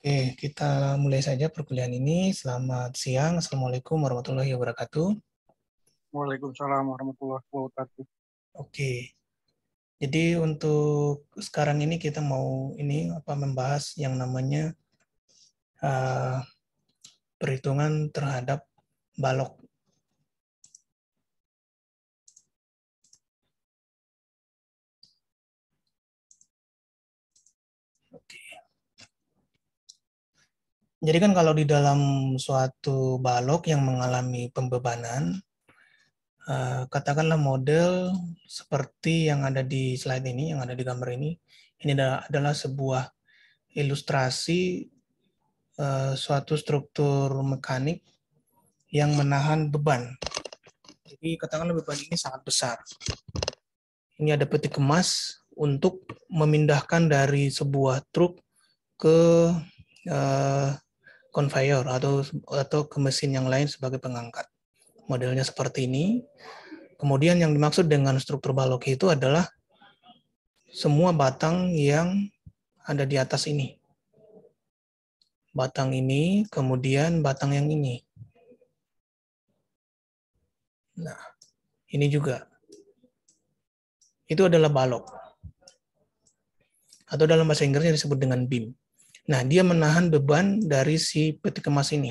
Oke, kita mulai saja perkuliahan ini. Selamat siang. Assalamualaikum warahmatullahi wabarakatuh. Waalaikumsalam warahmatullahi wabarakatuh. Oke, jadi untuk sekarang ini kita mau membahas yang namanya uh, perhitungan terhadap balok. Oke. Jadi kan kalau di dalam suatu balok yang mengalami pembebanan, katakanlah model seperti yang ada di slide ini, yang ada di gambar ini adalah sebuah ilustrasi suatu struktur mekanik yang menahan beban. Jadi katakanlah beban ini sangat besar. Ini ada peti kemas untuk memindahkan dari sebuah truk ke conveyor atau ke mesin yang lain sebagai pengangkat. Modelnya seperti ini. Kemudian yang dimaksud dengan struktur balok itu adalah semua batang yang ada di atas ini. Batang ini, kemudian batang yang ini. Nah, ini juga. Itu adalah balok. Atau dalam bahasa Inggrisnya disebut dengan beam. Nah, dia menahan beban dari si peti kemas ini.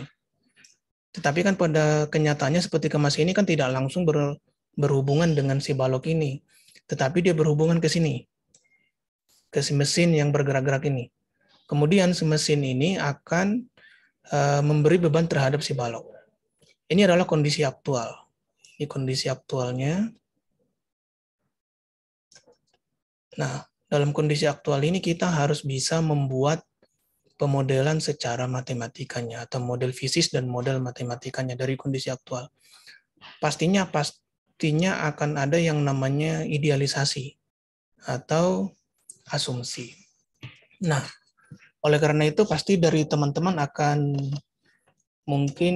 Tetapi kan pada kenyataannya peti kemas ini kan tidak langsung berhubungan dengan si balok ini. Tetapi dia berhubungan ke sini. Ke si mesin yang bergerak-gerak ini. Kemudian si mesin ini akan memberi beban terhadap si balok. Ini adalah kondisi aktual. Ini kondisi aktualnya. Nah, dalam kondisi aktual ini kita harus bisa membuat pemodelan secara matematikanya atau model fisik dan model matematikanya dari kondisi aktual. Pastinya akan ada yang namanya idealisasi atau asumsi. Nah, oleh karena itu pasti dari teman-teman akan mungkin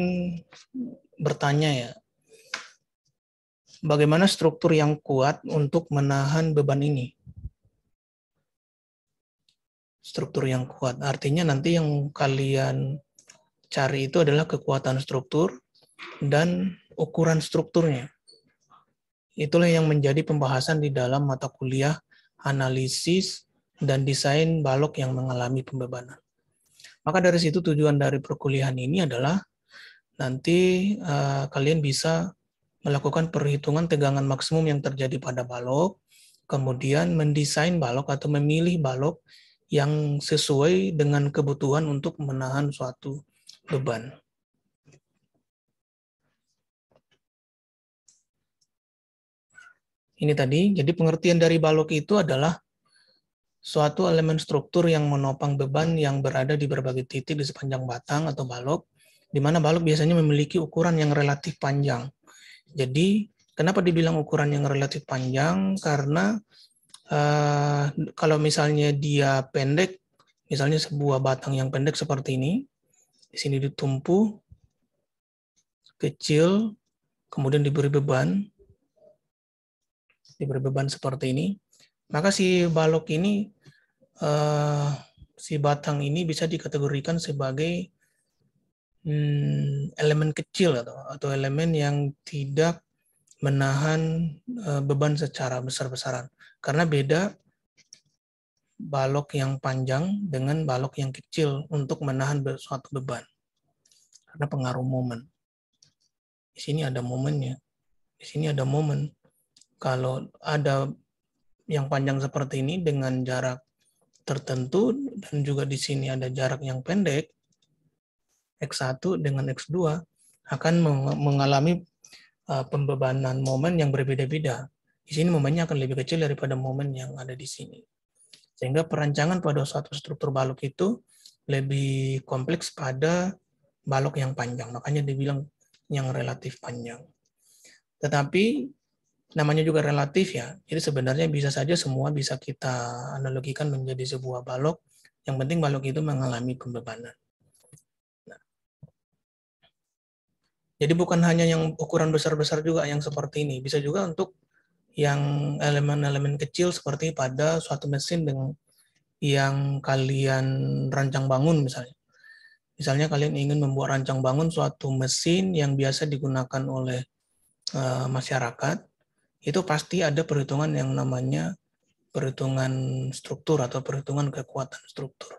bertanya ya, bagaimana struktur yang kuat untuk menahan beban ini? Struktur yang kuat. Artinya nanti yang kalian cari itu adalah kekuatan struktur dan ukuran strukturnya. Itulah yang menjadi pembahasan di dalam mata kuliah analisis dan desain balok yang mengalami pembebanan. Maka dari situ tujuan dari perkuliahan ini adalah nanti kalian bisa melakukan perhitungan tegangan maksimum yang terjadi pada balok, kemudian mendesain balok atau memilih balok yang sesuai dengan kebutuhan untuk menahan suatu beban. Ini tadi, jadi pengertian dari balok itu adalah suatu elemen struktur yang menopang beban yang berada di berbagai titik di sepanjang batang atau balok, di mana balok biasanya memiliki ukuran yang relatif panjang. Jadi, kenapa dibilang ukuran yang relatif panjang? Karena kalau misalnya dia pendek, misalnya sebuah batang yang pendek seperti ini, di sini ditumpu, kecil, kemudian diberi beban seperti ini, maka si balok ini, si batang ini bisa dikategorikan sebagai elemen kecil atau elemen yang tidak menahan beban secara besar-besaran. Karena beda balok yang panjang dengan balok yang kecil untuk menahan suatu beban. Karena pengaruh momen. Di sini ada momennya. Di sini ada momen. Kalau ada yang panjang seperti ini dengan jarak tertentu dan juga di sini ada jarak yang pendek, X1 dengan X2 akan mengalami pembebanan momen yang berbeda-beda. Di sini momennya akan lebih kecil daripada momen yang ada di sini. Sehingga perancangan pada suatu struktur balok itu lebih kompleks pada balok yang panjang. Makanya dibilang yang relatif panjang. Tetapi namanya juga relatif ya. Jadi sebenarnya bisa saja semua bisa kita analogikan menjadi sebuah balok. Yang penting balok itu mengalami pembebanan. Nah, jadi bukan hanya yang ukuran besar-besar juga yang seperti ini. Bisa juga untuk yang elemen-elemen kecil seperti pada suatu mesin dengan yang kalian rancang bangun misalnya. Misalnya kalian ingin membuat rancang bangun suatu mesin yang biasa digunakan oleh masyarakat, itu pasti ada perhitungan yang namanya perhitungan struktur atau perhitungan kekuatan struktur.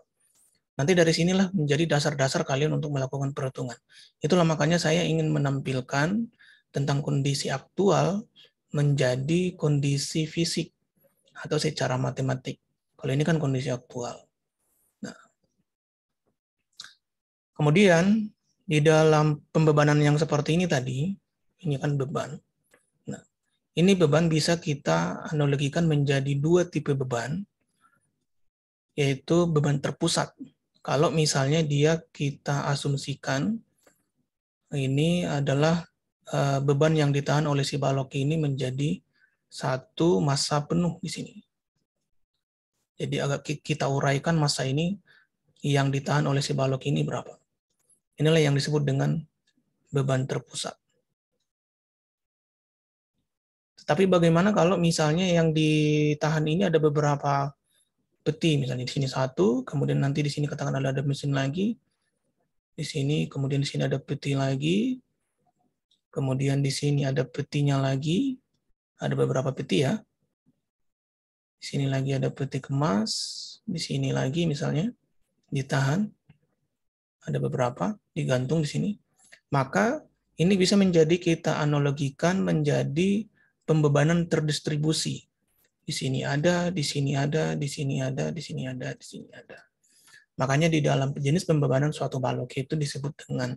Nanti dari sinilah menjadi dasar-dasar kalian untuk melakukan perhitungan. Itulah makanya saya ingin menampilkan tentang kondisi aktual menjadi kondisi fisik atau secara matematik. Kalau ini kan kondisi aktual. Nah, kemudian di dalam pembebanan yang seperti ini tadi, ini kan beban. Nah, ini beban bisa kita analogikan menjadi dua tipe beban, yaitu beban terpusat. Kalau misalnya dia kita asumsikan ini adalah beban yang ditahan oleh si balok ini menjadi satu massa penuh di sini. Jadi agak kita uraikan massa ini yang ditahan oleh si balok ini berapa. Inilah yang disebut dengan beban terpusat. Tapi bagaimana kalau misalnya yang ditahan ini ada beberapa peti, misalnya di sini satu, kemudian nanti di sini katakan ada mesin lagi, di sini, kemudian di sini ada peti lagi, kemudian di sini ada petinya lagi, ada beberapa peti ya. Di sini lagi ada peti kemas, di sini lagi misalnya ditahan, ada beberapa digantung di sini. Maka ini bisa menjadi kita analogikan menjadi pembebanan terdistribusi. Di sini ada, di sini ada, di sini ada, di sini ada, di sini ada. Makanya di dalam jenis pembebanan suatu balok itu disebut dengan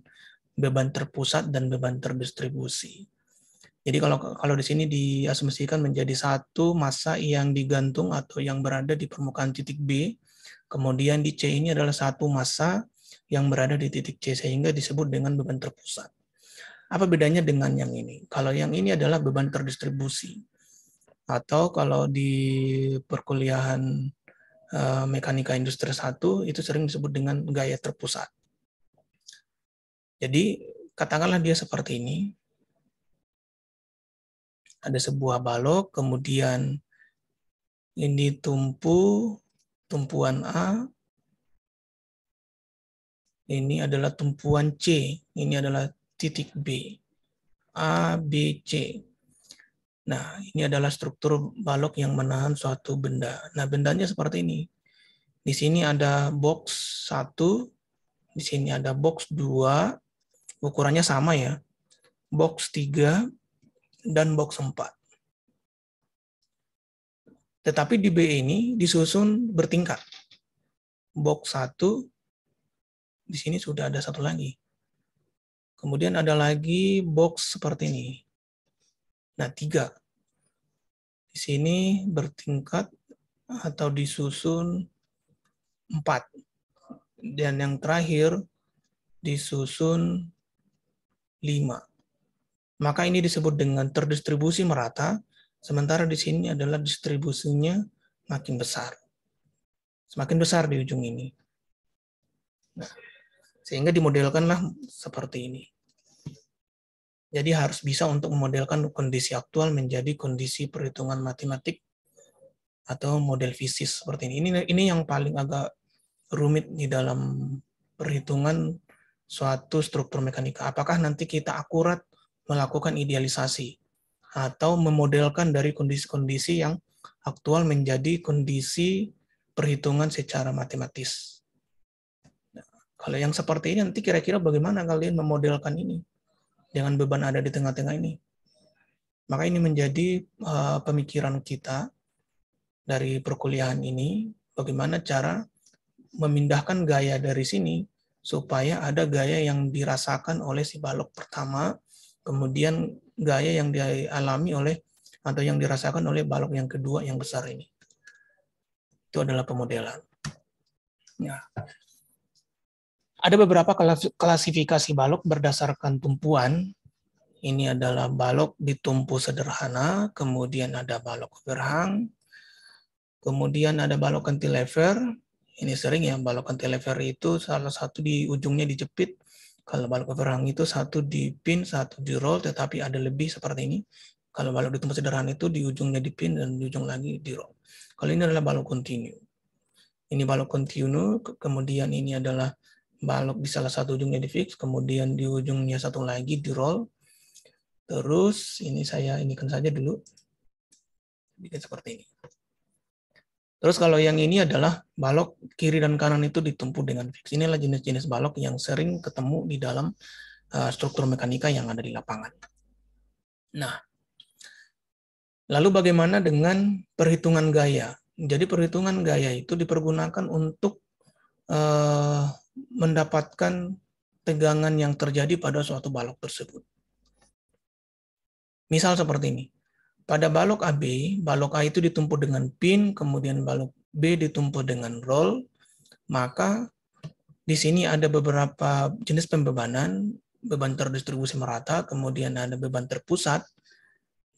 beban terpusat dan beban terdistribusi. Jadi kalau di sini diasumsikan menjadi satu massa yang digantung atau yang berada di permukaan titik B, kemudian di C ini adalah satu massa yang berada di titik C, sehingga disebut dengan beban terpusat. Apa bedanya dengan yang ini? Kalau yang ini adalah beban terdistribusi. Atau kalau di perkuliahan mekanika industri 1 itu sering disebut dengan gaya terpusat. Jadi katakanlah dia seperti ini. Ada sebuah balok, kemudian ini tumpuan A, ini adalah tumpuan C, ini adalah titik B, A, B, C. Nah, ini adalah struktur balok yang menahan suatu benda. Nah, bendanya seperti ini. Di sini ada box 1, di sini ada box 2, ukurannya sama ya, box 3, dan box 4. Tetapi di B ini disusun bertingkat. Box 1, di sini sudah ada satu lagi. Kemudian ada lagi box seperti ini. Nah, 3. Di sini bertingkat atau disusun 4. Dan yang terakhir disusun 5. Maka ini disebut dengan terdistribusi merata, sementara di sini adalah distribusinya makin besar. Semakin besar di ujung ini. Nah, sehingga dimodelkanlah seperti ini. Jadi harus bisa untuk memodelkan kondisi aktual menjadi kondisi perhitungan matematik atau model fisik seperti ini. Ini yang paling agak rumit di dalam perhitungan suatu struktur mekanika. Apakah nanti kita akurat melakukan idealisasi atau memodelkan dari kondisi-kondisi yang aktual menjadi kondisi perhitungan secara matematis. Nah, kalau yang seperti ini nanti kira-kira bagaimana kalian memodelkan ini dengan beban ada di tengah-tengah ini? Maka ini menjadi pemikiran kita dari perkuliahan ini, bagaimana cara memindahkan gaya dari sini supaya ada gaya yang dirasakan oleh si balok pertama, kemudian gaya yang dialami oleh atau yang dirasakan oleh balok yang kedua yang besar ini. Itu adalah pemodelan. Ya. Ada beberapa klasifikasi balok berdasarkan tumpuan. Ini adalah balok ditumpu sederhana, kemudian ada balok overhang, kemudian ada balok cantilever. Ini sering ya, balok cantilever itu salah satu di ujungnya dijepit. Kalau balok overhang itu satu di pin, satu di roll, tetapi ada lebih seperti ini. Kalau balok ditumpu sederhana itu di ujungnya di pin dan di ujung lagi di roll. Kalau ini adalah balok kontinu. Ini balok kontinu, kemudian ini adalah balok di salah satu ujungnya di fix, kemudian di ujungnya satu lagi di roll. Terus ini saya inikan saja dulu. Bikin seperti ini. Terus kalau yang ini adalah balok kiri dan kanan itu ditumpu dengan fix. Inilah jenis-jenis balok yang sering ketemu di dalam struktur mekanika yang ada di lapangan. Nah, lalu bagaimana dengan perhitungan gaya? Jadi perhitungan gaya itu dipergunakan untuk mendapatkan tegangan yang terjadi pada suatu balok tersebut. Misal seperti ini. Pada balok AB, balok A itu ditumpu dengan pin, kemudian balok B ditumpu dengan roll, maka di sini ada beberapa jenis pembebanan, beban terdistribusi merata, kemudian ada beban terpusat,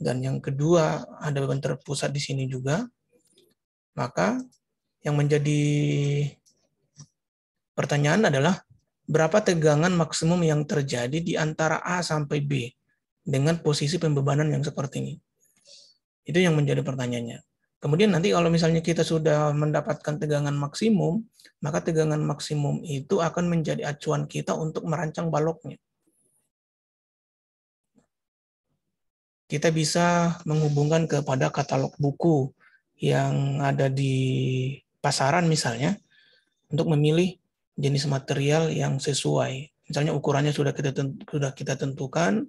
dan yang kedua ada beban terpusat di sini juga. Maka yang menjadi pertanyaan adalah berapa tegangan maksimum yang terjadi di antara A sampai B dengan posisi pembebanan yang seperti ini. Itu yang menjadi pertanyaannya. Kemudian nanti kalau misalnya kita sudah mendapatkan tegangan maksimum, maka tegangan maksimum itu akan menjadi acuan kita untuk merancang baloknya. Kita bisa menghubungkan kepada katalog buku yang ada di pasaran misalnya, untuk memilih jenis material yang sesuai. Misalnya ukurannya sudah kita tentukan,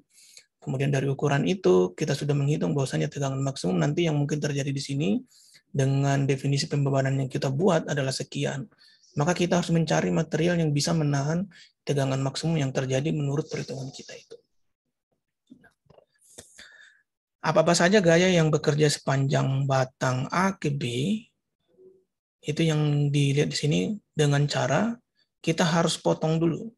kemudian dari ukuran itu kita sudah menghitung bahwasanya tegangan maksimum nanti yang mungkin terjadi di sini dengan definisi pembebanan yang kita buat adalah sekian. Maka kita harus mencari material yang bisa menahan tegangan maksimum yang terjadi menurut perhitungan kita itu. Apa-apa saja gaya yang bekerja sepanjang batang A ke B, itu yang dilihat di sini dengan cara kita harus potong dulu.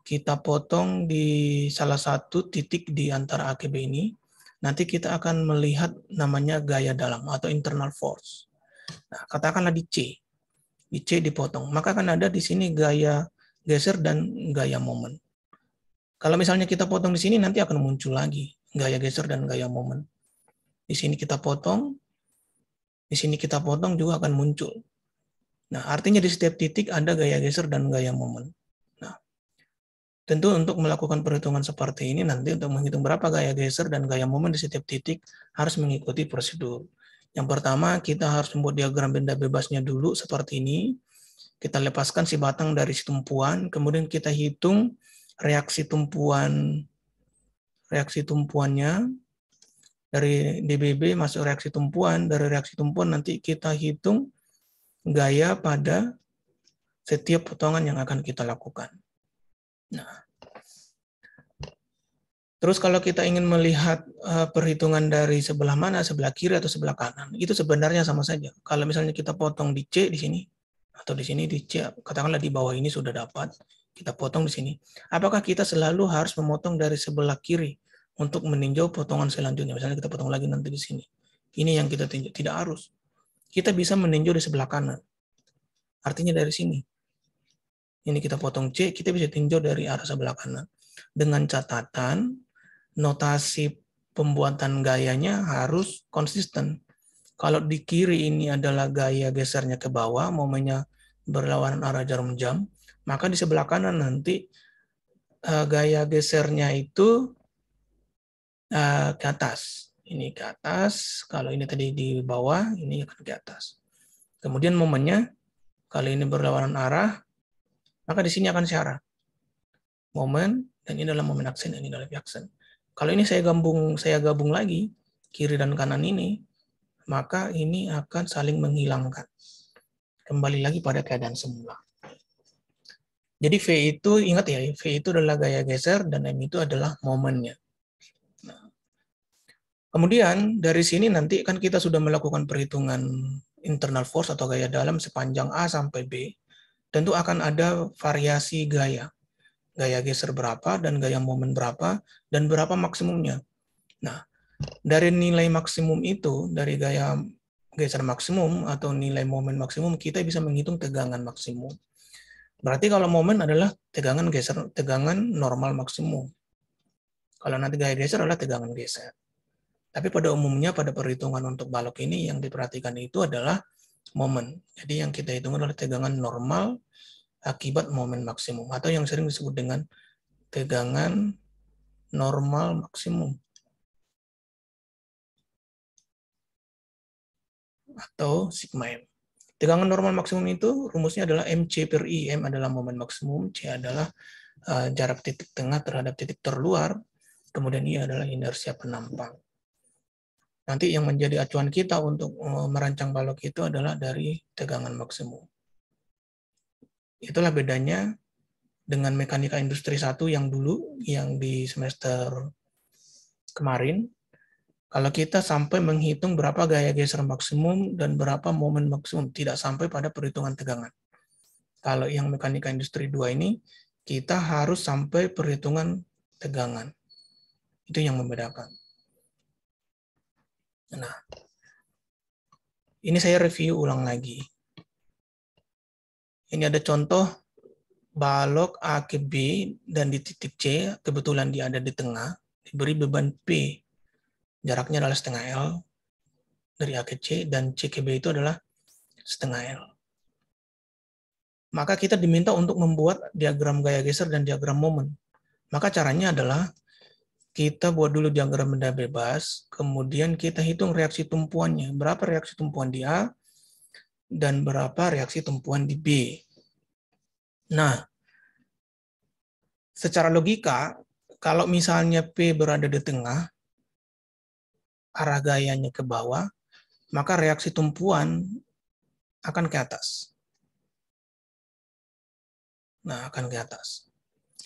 Kita potong di salah satu titik di antara A ke B ini, nanti kita akan melihat namanya gaya dalam atau internal force. Nah, katakanlah di C. Di C dipotong, maka akan ada di sini gaya geser dan gaya momen. Kalau misalnya kita potong di sini, nanti akan muncul lagi gaya geser dan gaya momen. Di sini kita potong, di sini kita potong juga akan muncul. Nah, artinya di setiap titik ada gaya geser dan gaya momen. Nah, tentu untuk melakukan perhitungan seperti ini, nanti untuk menghitung berapa gaya geser dan gaya momen di setiap titik, harus mengikuti prosedur. Yang pertama, kita harus membuat diagram benda bebasnya dulu seperti ini. Kita lepaskan si batang dari si tumpuan, kemudian kita hitung reaksi tumpuannya dari DBB masuk reaksi tumpuan, dari reaksi tumpuan nanti kita hitung gaya pada setiap potongan yang akan kita lakukan. Nah, terus kalau kita ingin melihat perhitungan dari sebelah mana, sebelah kiri atau sebelah kanan, itu sebenarnya sama saja. Kalau misalnya kita potong di C di sini, atau di sini di C, katakanlah di bawah ini sudah dapat, kita potong di sini. Apakah kita selalu harus memotong dari sebelah kiri untuk meninjau potongan selanjutnya? Misalnya kita potong lagi nanti di sini. Ini yang kita tinjau, tidak harus. Kita bisa meninjau di sebelah kanan. Artinya dari sini. Ini kita potong C, kita bisa tinjau dari arah sebelah kanan. Dengan catatan, notasi pembuatan gayanya harus konsisten. Kalau di kiri ini adalah gaya gesernya ke bawah, momennya berlawanan arah jarum jam, maka di sebelah kanan nanti gaya gesernya itu ke atas. Ini ke atas, kalau ini tadi di bawah, ini akan ke atas. Kemudian momennya, kalau ini berlawanan arah, maka di sini akan searah. Momen, dan ini adalah momen aksen, dan ini adalah aksen. Kalau ini saya gabung lagi, kiri dan kanan ini, maka ini akan saling menghilangkan. Kembali lagi pada keadaan semula. Jadi V itu, ingat ya, V itu adalah gaya geser, dan M itu adalah momennya. Nah, kemudian dari sini nanti kan kita sudah melakukan perhitungan internal force atau gaya dalam sepanjang A sampai B. Tentu akan ada variasi gaya. Gaya geser berapa, dan gaya momen berapa, dan berapa maksimumnya. Nah, dari nilai maksimum itu, dari gaya geser maksimum atau nilai momen maksimum, kita bisa menghitung tegangan maksimum. Berarti kalau momen adalah tegangan geser, tegangan normal maksimum. Kalau nanti gaya geser adalah tegangan geser. Tapi pada umumnya pada perhitungan untuk balok ini yang diperhatikan itu adalah momen. Jadi yang kita hitung adalah tegangan normal akibat momen maksimum atau yang sering disebut dengan tegangan normal maksimum atau sigma M. Tegangan normal maksimum itu rumusnya adalah MC per I. M adalah momen maksimum, C adalah jarak titik tengah terhadap titik terluar, kemudian I adalah inersia penampang. Nanti yang menjadi acuan kita untuk merancang balok itu adalah dari tegangan maksimum. Itulah bedanya dengan mekanika industri 1 yang dulu, yang di semester kemarin. Kalau kita sampai menghitung berapa gaya geser maksimum dan berapa momen maksimum, tidak sampai pada perhitungan tegangan. Kalau yang mekanika industri 2 ini, kita harus sampai perhitungan tegangan. Itu yang membedakan. Nah, ini saya review ulang lagi. Ini ada contoh balok A ke B dan di titik C, kebetulan dia ada di tengah, diberi beban P. Jaraknya adalah setengah L dari A ke C, dan C ke B itu adalah setengah L. Maka kita diminta untuk membuat diagram gaya geser dan diagram momen. Maka caranya adalah kita buat dulu diagram benda bebas, kemudian kita hitung reaksi tumpuannya. Berapa reaksi tumpuan di A, dan berapa reaksi tumpuan di B. Nah, secara logika, kalau misalnya P berada di tengah, arah gayanya ke bawah, maka reaksi tumpuan akan ke atas. Nah, akan ke atas.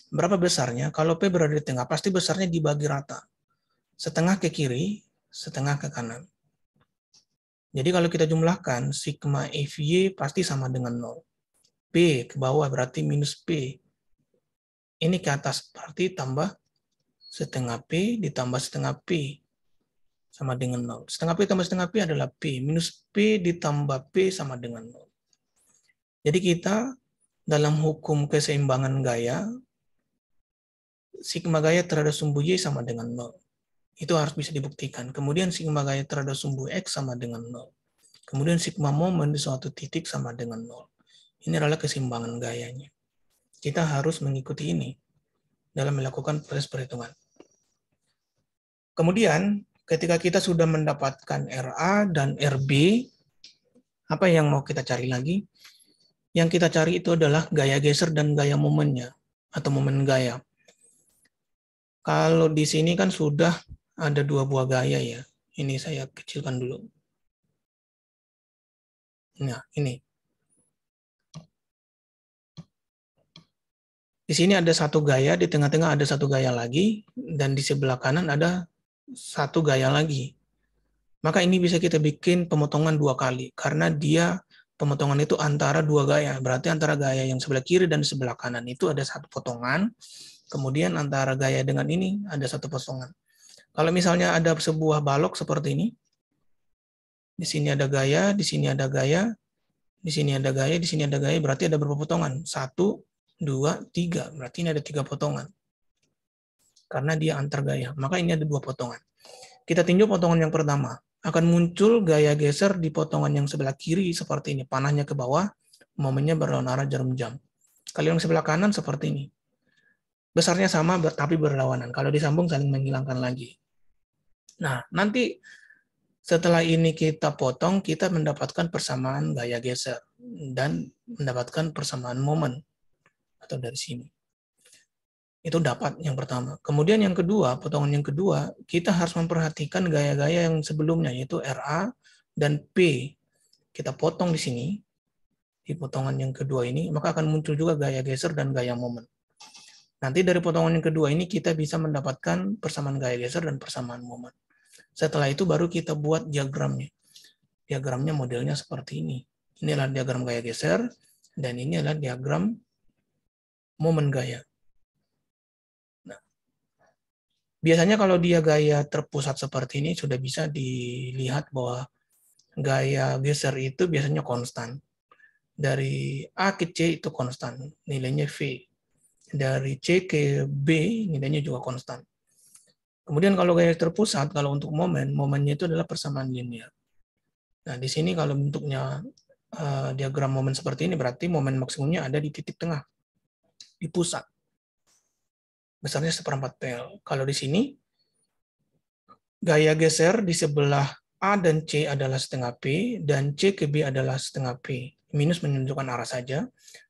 Berapa besarnya? Kalau P berada di tengah, pasti besarnya dibagi rata. Setengah ke kiri, setengah ke kanan. Jadi kalau kita jumlahkan, sigma FY pasti sama dengan 0. P ke bawah berarti minus P. Ini ke atas berarti tambah setengah P ditambah setengah P sama dengan 0. Setengah P tambah setengah P adalah P. Minus P ditambah P sama dengan 0. Jadi kita dalam hukum keseimbangan gaya, sigma gaya terhadap sumbu Y sama dengan 0. Itu harus bisa dibuktikan. Kemudian sigma gaya terhadap sumbu X sama dengan 0. Kemudian sigma momen di suatu titik sama dengan 0. Ini adalah keseimbangan gayanya. Kita harus mengikuti ini dalam melakukan proses perhitungan. Kemudian, ketika kita sudah mendapatkan RA dan RB, apa yang mau kita cari lagi? Yang kita cari itu adalah gaya geser dan gaya momennya, atau momen gaya. Kalau di sini kan sudah ada 2 buah gaya ya. Ini saya kecilkan dulu. Nah, ini. Di sini ada satu gaya, di tengah-tengah ada satu gaya lagi, dan di sebelah kanan ada satu gaya lagi. Maka ini bisa kita bikin pemotongan 2 kali, karena dia pemotongan itu antara 2 gaya. Berarti antara gaya yang sebelah kiri dan sebelah kanan itu ada satu potongan, kemudian antara gaya dengan ini ada satu potongan. Kalau misalnya ada sebuah balok seperti ini, di sini ada gaya, di sini ada gaya, di sini ada gaya, di sini ada gaya, berarti ada berapa potongan? 1, 2, 3. Berarti ini ada 3 potongan. Karena dia antar gaya. Maka ini ada 2 potongan. Kita tinjau potongan yang pertama. Akan muncul gaya geser di potongan yang sebelah kiri seperti ini. Panahnya ke bawah, momennya berlawan arah jarum jam. Kalau yang sebelah kanan seperti ini. Besarnya sama tapi berlawanan. Kalau disambung saling menghilangkan lagi. Nah, nanti setelah ini kita potong, kita mendapatkan persamaan gaya geser dan mendapatkan persamaan momen atau dari sini. Itu dapat yang pertama. Kemudian yang kedua, potongan yang kedua, kita harus memperhatikan gaya-gaya yang sebelumnya, yaitu RA dan P. Kita potong di sini, di potongan yang kedua ini, maka akan muncul juga gaya geser dan gaya momen. Nanti dari potongan yang kedua ini, kita bisa mendapatkan persamaan gaya geser dan persamaan momen. Setelah itu baru kita buat diagramnya. Diagramnya modelnya seperti ini. Ini adalah diagram gaya geser, dan ini adalah diagram momen gaya. Biasanya kalau dia gaya terpusat seperti ini sudah bisa dilihat bahwa gaya geser itu biasanya konstan. Dari A ke C itu konstan, nilainya V. Dari C ke B nilainya juga konstan. Kemudian kalau gaya terpusat, kalau untuk momen, momennya itu adalah persamaan linear. Nah, di sini kalau bentuknya diagram momen seperti ini, berarti momen maksimumnya ada di titik tengah, di pusat. Besarnya 1/4 PL. Kalau di sini, gaya geser di sebelah A dan C adalah setengah P, dan C ke B adalah setengah P. Minus menunjukkan arah saja.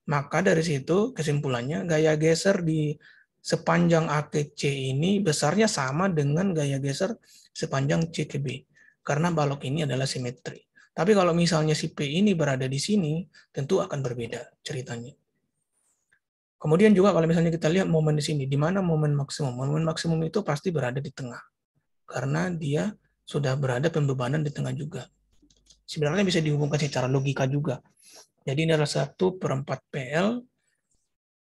Maka dari situ kesimpulannya, gaya geser di sepanjang A ke C ini besarnya sama dengan gaya geser sepanjang C ke B. Karena balok ini adalah simetri. Tapi kalau misalnya si P ini berada di sini, tentu akan berbeda ceritanya. Kemudian juga kalau misalnya kita lihat momen di sini, di mana momen maksimum? Momen maksimum itu pasti berada di tengah. Karena dia sudah berada pembebanan di tengah juga. Sebenarnya bisa dihubungkan secara logika juga. Jadi ini adalah 1/4 PL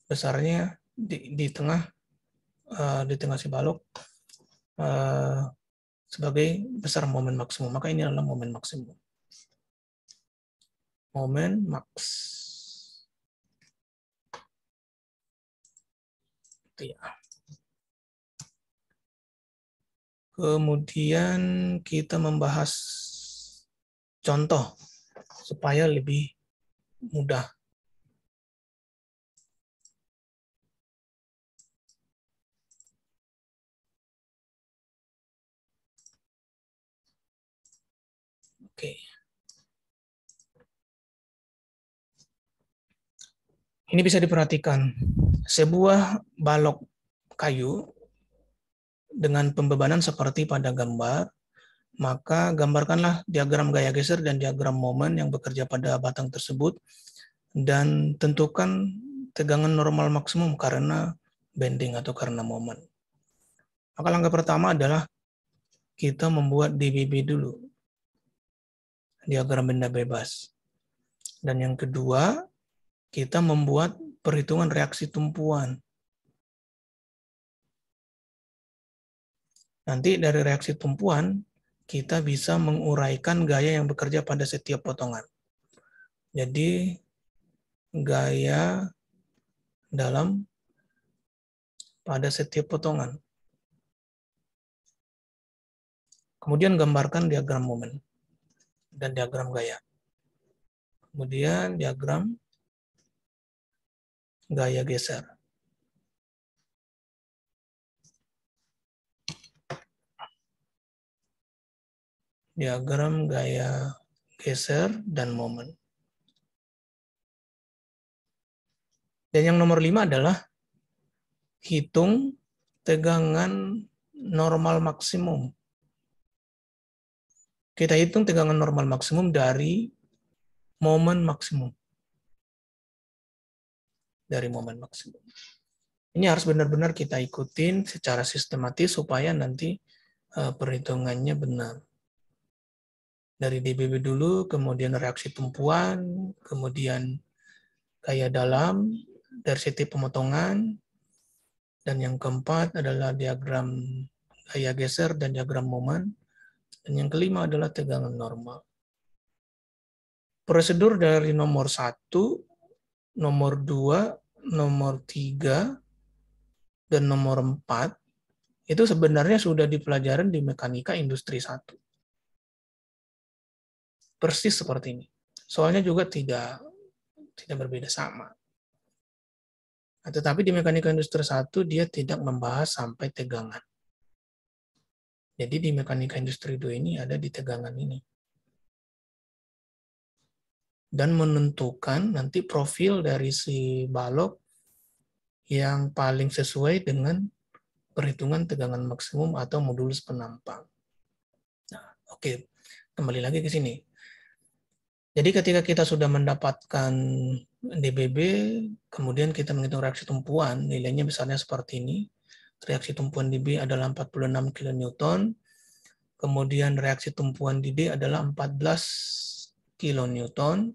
besarnya di tengah si balok sebagai besar momen maksimum. Maka ini adalah momen maksimum. Momen maks. Itu ya. Kemudian kita membahas contoh supaya lebih mudah. Oke. Ini bisa diperhatikan. Sebuah balok kayu dengan pembebanan seperti pada gambar, maka gambarkanlah diagram gaya geser dan diagram momen yang bekerja pada batang tersebut, dan tentukan tegangan normal maksimum karena bending atau karena momen. Maka langkah pertama adalah kita membuat DBB dulu, diagram benda bebas. Dan yang kedua, kita membuat perhitungan reaksi tumpuan. Nanti dari reaksi tumpuan, kita bisa menguraikan gaya yang bekerja pada setiap potongan. Jadi, gaya dalam pada setiap potongan. Kemudian gambarkan diagram momen dan diagram gaya. Kemudian diagram gaya geser. Diagram gaya geser dan momen. Dan yang nomor 5 adalah hitung tegangan normal maksimum. Kita hitung tegangan normal maksimum dari momen maksimum. Dari momen maksimum. Ini harus benar-benar kita ikutin secara sistematis supaya nanti perhitungannya benar. Dari DBB dulu, kemudian reaksi tumpuan, kemudian gaya dalam, dari setiap pemotongan, dan yang keempat adalah diagram gaya geser dan diagram momen, dan yang kelima adalah tegangan normal. Prosedur dari nomor 1, nomor 2, nomor 3, dan nomor 4, itu sebenarnya sudah dipelajarin di mekanika industri 1. Persis seperti ini. Soalnya juga tidak berbeda sama. Tetapi di mekanika industri 1 dia tidak membahas sampai tegangan. Jadi di mekanika industri 2 ini ada di tegangan ini. Dan menentukan nanti profil dari si balok yang paling sesuai dengan perhitungan tegangan maksimum atau modulus penampang. Nah, oke. Kembali lagi ke sini. Jadi ketika kita sudah mendapatkan DBB, kemudian kita menghitung reaksi tumpuan, nilainya besarnya seperti ini. Reaksi tumpuan di B adalah 46 kN, kemudian reaksi tumpuan di D adalah 14 kN.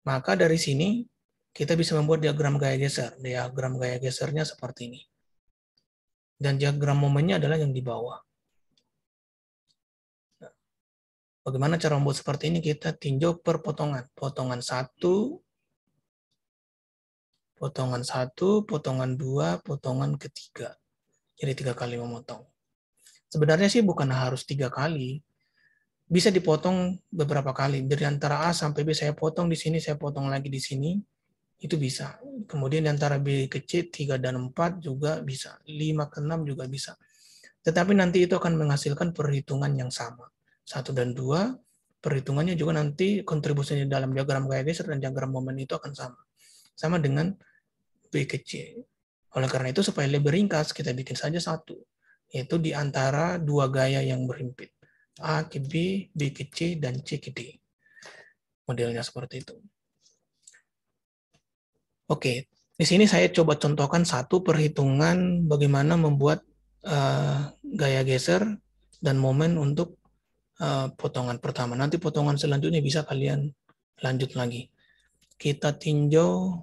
Maka dari sini kita bisa membuat diagram gaya geser. Diagram gaya gesernya seperti ini. Dan diagram momennya adalah yang di bawah. Bagaimana cara membuat seperti ini? Kita tinjau per potongan. Potongan 1, potongan 1, potongan 2, potongan ketiga. Jadi 3 kali memotong. Sebenarnya sih bukan harus 3 kali. bisa dipotong beberapa kali. Dari antara A sampai B saya potong di sini, saya potong lagi di sini, itu bisa. Kemudian di antara B ke C, 3 dan 4 juga bisa. 5 ke 6 juga bisa. Tetapi nanti itu akan menghasilkan perhitungan yang sama. 1 dan 2, perhitungannya juga nanti kontribusinya dalam diagram gaya geser dan diagram momen itu akan sama. Sama dengan B ke C. Oleh karena itu, supaya lebih ringkas, kita bikin saja satu. Yaitu di antara dua gaya yang berhimpit. A ke B, B ke C, dan C ke D. Modelnya seperti itu. Oke, di sini saya coba contohkan satu perhitungan bagaimana membuat gaya geser dan momen untuk potongan pertama. Nanti potongan selanjutnya bisa kalian lanjut lagi. Kita tinjau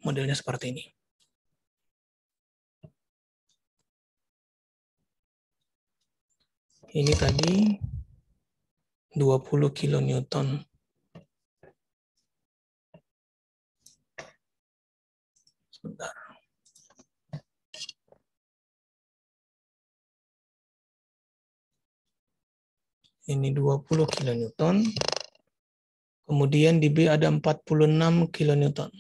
modelnya seperti ini. Ini tadi 20 kilonewton. Sebentar. Ini 20 kilonewton. Kemudian di B ada 46 kilonewton.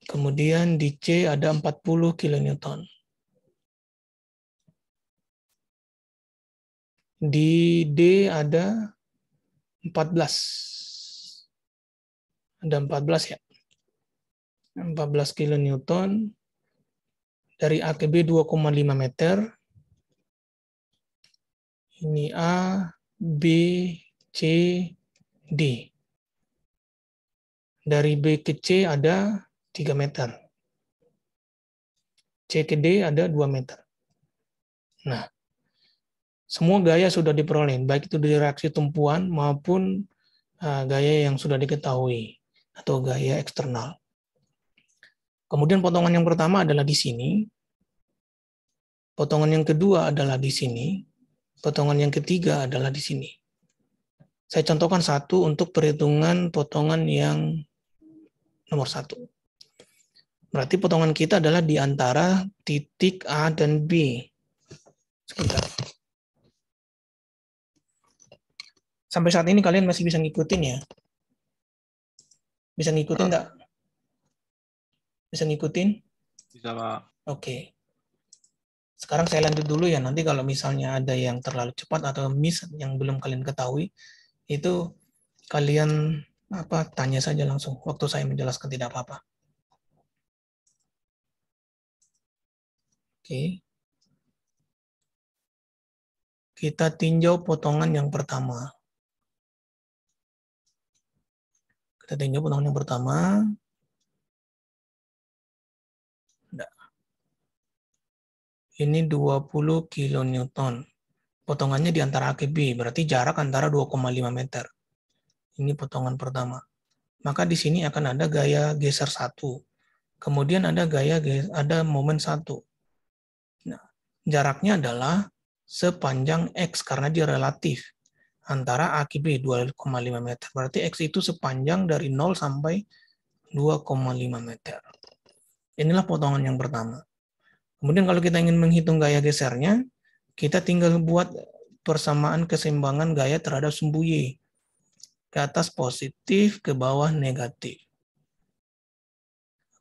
Kemudian di C ada 40 kilonewton. Di D ada 14. Ada 14 ya. 14 kilonewton. Dari A ke B 2,5 meter. Ini A, B, C, D. Dari B ke C ada 3 meter. C ke D ada 2 meter. Nah, semua gaya sudah diperoleh, baik itu dari reaksi tumpuan maupun gaya yang sudah diketahui atau gaya eksternal. Kemudian potongan yang pertama adalah di sini. Potongan yang kedua adalah di sini. Potongan yang ketiga adalah di sini. Saya contohkan satu untuk perhitungan potongan yang nomor 1. Berarti potongan kita adalah di antara titik A dan B. Sebentar. Sampai saat ini kalian masih bisa ngikutin ya? Bisa ngikutin nggak? Bisa ngikutin? Bisa, Pak. Oke. Sekarang saya lanjut dulu ya, nanti kalau misalnya ada yang terlalu cepat atau miss yang belum kalian ketahui, itu kalian tanya saja langsung, waktu saya menjelaskan tidak apa-apa. Oke. Kita tinjau potongan yang pertama. Kita tinjau potongan yang pertama. Ini 20 kilonewton. Potongannya di antara A ke B, berarti jarak antara 2,5 meter. Ini potongan pertama. Maka di sini akan ada gaya geser 1. Kemudian ada momen 1. Nah, jaraknya adalah sepanjang X karena dia relatif. Antara A ke B 2,5 meter. Berarti X itu sepanjang dari 0 sampai 2,5 meter. Inilah potongan yang pertama. Kemudian kalau kita ingin menghitung gaya gesernya, kita tinggal buat persamaan keseimbangan gaya terhadap sumbu Y. Ke atas positif, ke bawah negatif.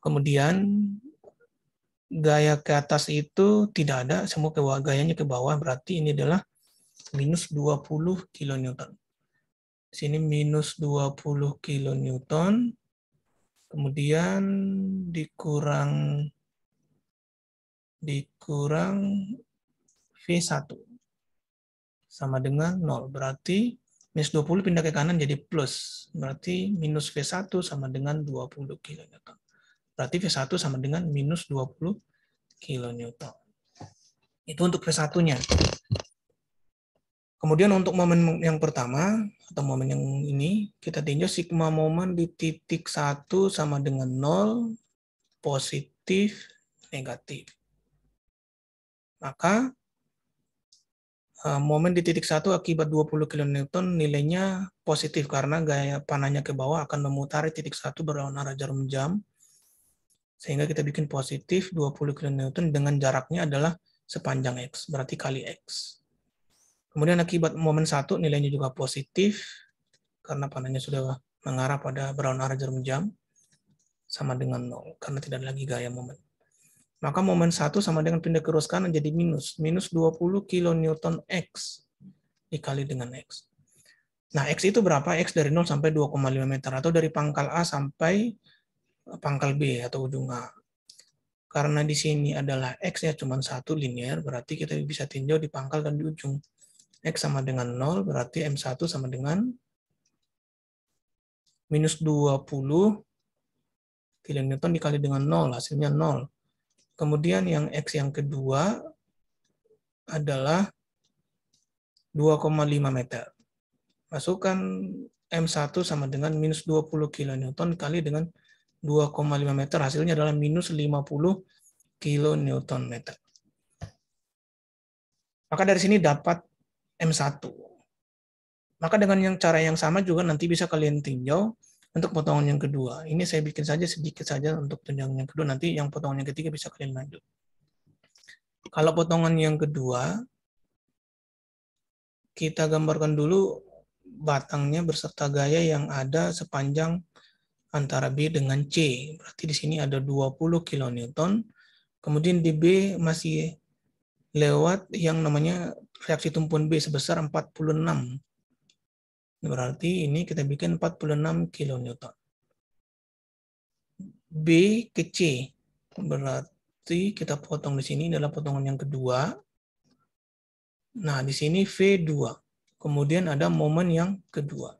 Kemudian gaya ke atas itu tidak ada, semua gayanya ke bawah, berarti ini adalah minus 20 kilonewton. Sini minus 20 kilonewton. Kemudian dikurang V1 sama dengan 0. Berarti minus 20 pindah ke kanan jadi plus. Berarti minus V1 sama dengan 20 kilonewton. Berarti V1 sama dengan minus 20 kilonewton. Itu untuk V1-nya. Kemudian untuk momen yang pertama, atau momen yang ini, kita tinjau sigma momen di titik 1 sama dengan 0, positif, negatif. Maka momen di titik 1 akibat 20 kN nilainya positif karena gaya panahnya ke bawah akan memutari titik 1 berlawanan arah jarum jam. Sehingga kita bikin positif 20 kN dengan jaraknya adalah sepanjang X, berarti kali X. Kemudian akibat momen 1 nilainya juga positif karena panahnya sudah mengarah pada brown arah jarum jam sama dengan 0 karena tidak lagi gaya momen. Maka momen 1 sama dengan pindah ke ruas kanan jadi minus 20 kN X dikali dengan X. Nah, X itu berapa? X dari 0 sampai 2,5 meter atau dari pangkal A sampai pangkal B atau ujung A. Karena di sini adalah X-nya cuma 1 linear, berarti kita bisa tinjau di pangkal dan di ujung. X sama dengan 0, berarti M1 sama dengan minus 20 kN dikali dengan 0, hasilnya 0. Kemudian yang X yang kedua adalah 2,5 meter. Masukkan M1 sama dengan minus 20 kN dikali dengan 2,5 meter, hasilnya adalah minus 50 kN meter. Maka dari sini dapat M1. Maka dengan cara yang sama juga nanti bisa kalian tinjau untuk potongan yang kedua. Ini saya bikin saja sedikit saja untuk potongan yang kedua, nanti yang potongan yang ketiga bisa kalian lanjut. Kalau potongan yang kedua, kita gambarkan dulu batangnya berserta gaya yang ada sepanjang antara B dengan C. Berarti di sini ada 20 kN. Kemudian di B masih lewat yang namanya reaksi tumpuan B sebesar 46. Berarti ini kita bikin 46 kN. B ke C. Berarti kita potong di sini adalah potongan yang kedua. Nah, di sini V2. Kemudian ada momen yang kedua.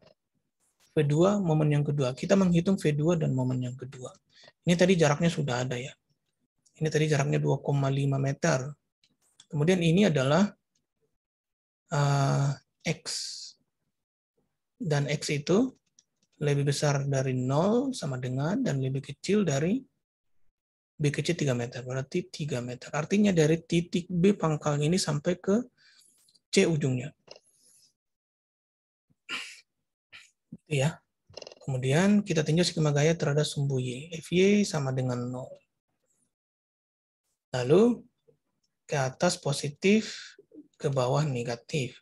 V2 momen yang kedua. Kita menghitung V2 dan momen yang kedua. Ini tadi jaraknya sudah ada ya. Ini tadi jaraknya 2,5 meter. Kemudian ini adalah X. Dan X itu lebih besar dari 0 sama dengan dan lebih kecil dari B kecil 3 meter. Berarti 3 meter. Artinya dari titik B pangkal ini sampai ke C ujungnya. Ya. Kemudian kita tinjau skema gaya terhadap sumbu Y. Fy sama dengan 0. Lalu ke atas positif, ke bawah negatif.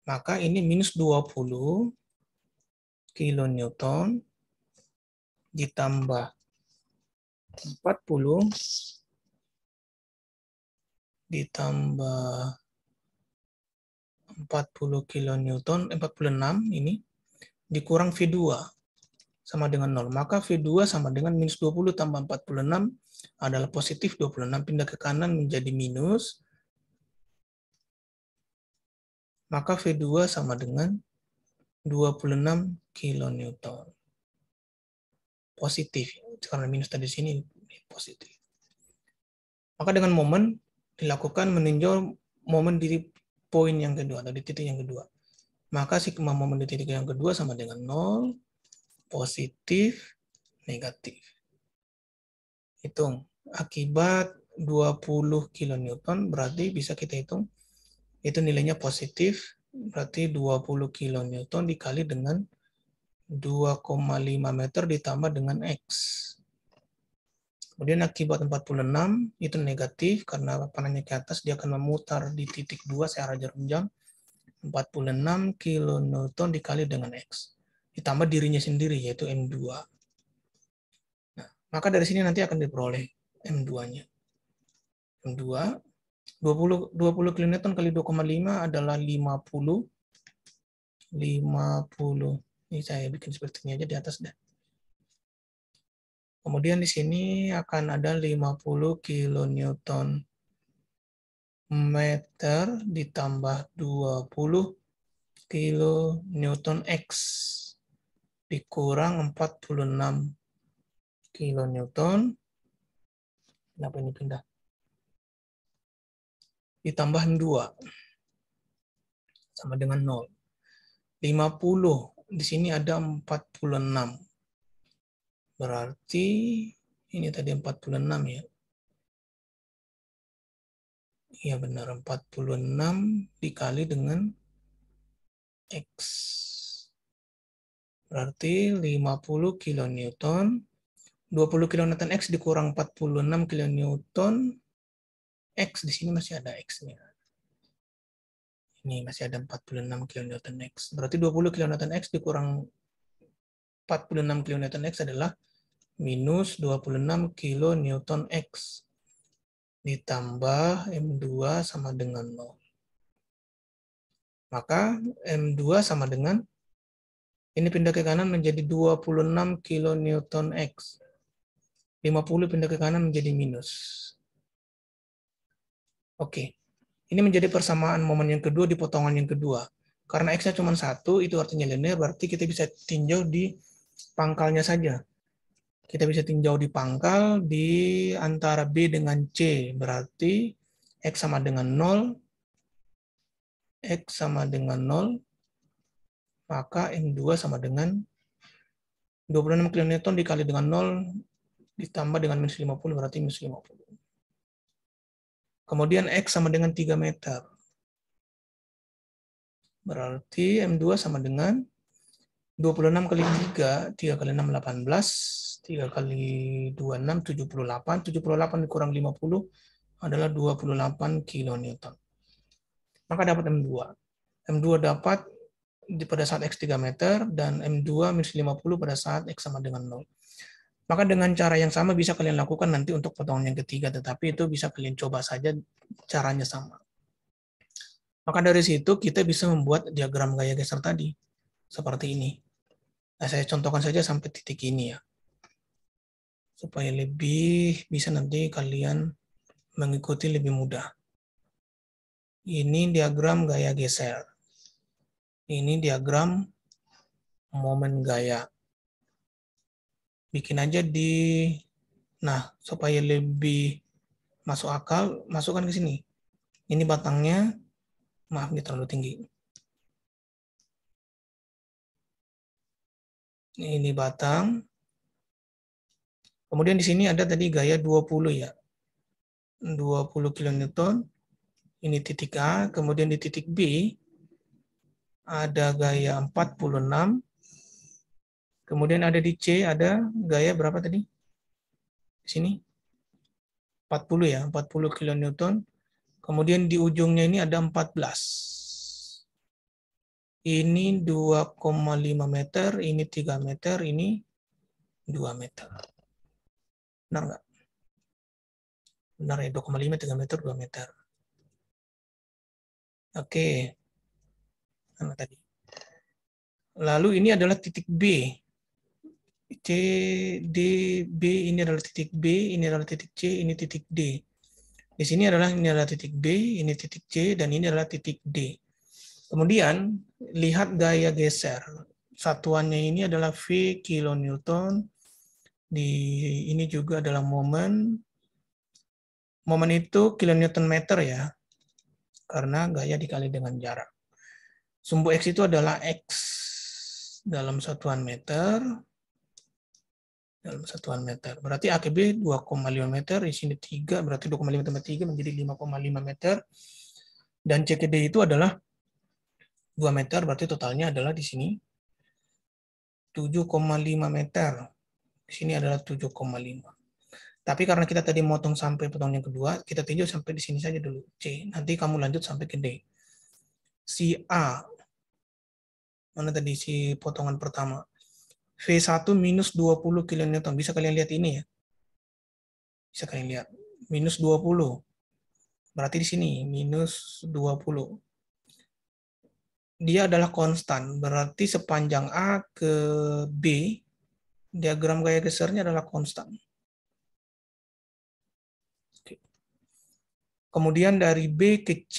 Maka ini minus 20 kN ditambah 40 ditambah 40 kN, 46 ini dikurang V2 sama dengan 0. Maka V2 sama dengan minus 20 tambah 46 adalah positif 26. Pindah ke kanan menjadi minus. Maka V2 sama dengan 26 kN. Positif. Karena minus tadi sini positif. Maka dengan momen dilakukan meninjau momen di poin yang kedua atau di titik yang kedua. Maka sigma momen di titik yang kedua sama dengan 0, positif, negatif. Hitung. Akibat 20 kN berarti bisa kita hitung. Itu nilainya positif, berarti 20 kN dikali dengan 2,5 meter ditambah dengan X. Kemudian akibat 46 itu negatif karena panahnya ke atas dia akan memutar di titik 2 searah jarum jam. 46 kN dikali dengan X. Ditambah dirinya sendiri yaitu M2. Nah, maka dari sini nanti akan diperoleh M2-nya. M2 20 kN kali 2,5 adalah 50. Ini saya bikin seperti ini aja di atas dah. Kemudian di sini akan ada 50 kN meter ditambah 20 kN X dikurang 46 kN. Kenapa ini pindah? Ditambah 2 sama dengan 0. 50 di sini ada 46. Berarti ini tadi 46 ya. Iya benar, 46 dikali dengan X. Berarti 50 kN. 20 kN X dikurang 46 kN X. Di sini masih ada X-nya. Ini masih ada 46 kN/X. Berarti 20 kN/X dikurang 46 kN/X adalah minus 26 kN/X. Ditambah M2 sama dengan 0. Maka M2 sama dengan, ini pindah ke kanan menjadi 26 kN/X. 50 pindah ke kanan menjadi minus. Oke. Ini menjadi persamaan momen yang kedua di potongan yang kedua. Karena X-nya cuma 1, itu artinya linear, berarti kita bisa tinjau di pangkalnya saja. Kita bisa tinjau di pangkal di antara B dengan C. Berarti X sama dengan 0. X sama dengan 0. Maka M2 sama dengan 26 kN dikali dengan 0 ditambah dengan minus 50, berarti minus 50. Kemudian X sama dengan 3 meter. Berarti M2 sama dengan 26 kali 3, 3 kali 6, 18. 3 kali 2, 6, 78. 78 dikurang 50 adalah 28 kN. Maka dapat M2. M2 dapat pada saat X 3 meter, dan M2 minus 50 pada saat X sama dengan 0. Maka dengan cara yang sama bisa kalian lakukan nanti untuk potongan yang ketiga, tetapi itu bisa kalian coba saja caranya sama. Maka dari situ kita bisa membuat diagram gaya geser tadi, seperti ini. Nah, saya contohkan saja sampai titik ini ya, supaya lebih bisa nanti kalian mengikuti lebih mudah. Ini diagram gaya geser. Ini diagram momen gaya. Bikin aja di, nah supaya lebih masuk akal, masukkan ke sini. Ini batangnya, maaf ini terlalu tinggi. Ini batang. Kemudian di sini ada tadi gaya 20 ya. 20 kN. Ini titik A, kemudian di titik B ada gaya 46. Kemudian ada di C ada gaya berapa tadi? Di sini 40 ya, 40 kN. Kemudian di ujungnya ini ada 14. Ini 2,5 meter, ini 3 meter, ini 2 meter. Benar nggak? Benar ya, 2,5, 3 meter, 2 meter. Oke. Nah, tadi. Lalu ini adalah titik B. C, D, B, ini adalah titik B, ini adalah titik C, ini titik D. Di sini ini adalah titik B, ini titik C, dan ini adalah titik D. Kemudian, lihat gaya geser. Satuannya ini adalah V kilonewton. Ini juga adalah momen. Momen itu kilonewton meter ya, karena gaya dikali dengan jarak. Sumbu X itu adalah X dalam satuan meter. Dalam satuan meter. Berarti AKB 2,5 meter, di sini 3, berarti 2,5 tambah 3 menjadi 5,5 meter. Dan CKD itu adalah 2 meter, berarti totalnya adalah di sini 7,5 meter. Di sini adalah 7,5. Tapi karena kita tadi motong sampai potongan yang kedua, kita tinjau sampai di sini saja dulu, C. Nanti kamu lanjut sampai ke D. Si A, mana tadi si potongan pertama? V1 minus 20 kN. Bisa kalian lihat ini ya? Bisa kalian lihat. Minus 20. Berarti di sini, minus 20. Dia adalah konstan. Berarti sepanjang A ke B, diagram gaya gesernya adalah konstan. Oke. Kemudian dari B ke C,